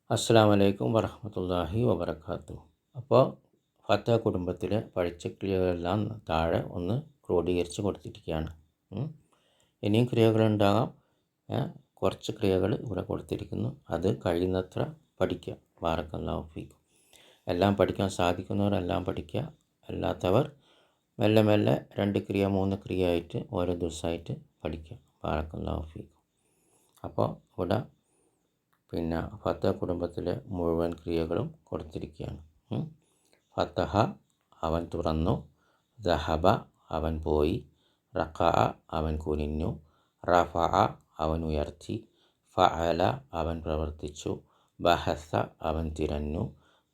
അസ്സലാമു അലൈക്കും വറഹ്മത്തുള്ളാഹി വബറകാതുഹു. അപ്പോൾ ഫാത്തിഹ കുടുംബത്തിലെ പഠിച്ച ക്രിയകളെല്ലാം താഴെ ഒന്ന് ക്രോഡീകരിച്ച് കൊടുത്തിരിക്കുകയാണ്. ഇനിയും ക്രിയകളുണ്ടാകാം. കുറച്ച് ക്രിയകൾ ഇവിടെ കൊടുത്തിരിക്കുന്നു. അത് കഴിയുന്നത്ര പഠിക്കുക. ബാറക്കല്ലാഹു ഫീക്കും. എല്ലാം പഠിക്കാൻ സാധിക്കുന്നവരെല്ലാം പഠിക്കുക. അല്ലാത്തവർ മെല്ലെ മെല്ലെ 2 ക്രിയ 3 ക്രിയ ആയിട്ട് ഓരോ ദിവസമായിട്ട് പഠിക്കുക. ബാറക്കല്ലാഹു ഫീക്കും. അപ്പോൾ ഇവിടെ ഫത്തഹ കുടുംബത്തിലെ മുഴുവൻ ക്രിയകളും കൊടുത്തിരിക്കുകയാണ്. ഫത്തഹ അവൻ തുറന്നു, ദഹബ അവൻ പോയി, റഖഅ അവൻ കുനിഞ്ഞു, റഫഅ അവൻ ഉയർത്തി, ഫഅല അവൻ പ്രവർത്തിച്ചു, ബഹസ അവൻ തിരഞ്ഞു,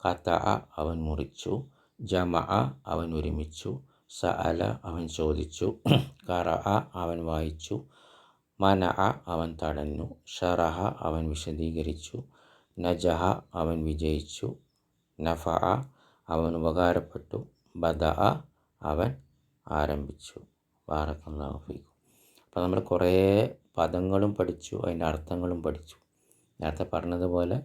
ഖതഅ അവൻ മുറിച്ചു, ജമഅ അവൻ ഒരുമിച്ചു, സഅല അവൻ ചോദിച്ചു, ഖറഅ അവൻ വായിച്ചു, മനഅ അവൻ തടഞ്ഞു, ശറഹ അവൻ വിശദീകരിച്ചു, നജഹ അവൻ വിജയിച്ചു, നഫഅ അവൻ ഉപകാരപ്പെട്ടു, ബദഅ അവൻ ആരംഭിച്ചു. ബാറക്കല്ലാഹു ഫീക്കും. അപ്പോൾ നമ്മൾ കുറേ പദങ്ങളും പഠിച്ചു, അതിൻ്റെ അർത്ഥങ്ങളും പഠിച്ചു. നേരത്തെ പറഞ്ഞതുപോലെ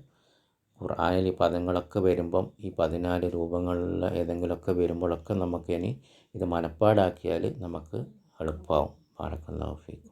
ഖുർആനിൽ ഈ പദങ്ങളൊക്കെ വരുമ്പം ഈ 14 രൂപങ്ങളിലുള്ള ഏതെങ്കിലുമൊക്കെ വരുമ്പോഴൊക്കെ നമുക്കിനി ഇത് മനപ്പാടാക്കിയാൽ നമുക്ക് എളുപ്പമാവും. ബാറക്കല്ലാഹു ഫീക്കും.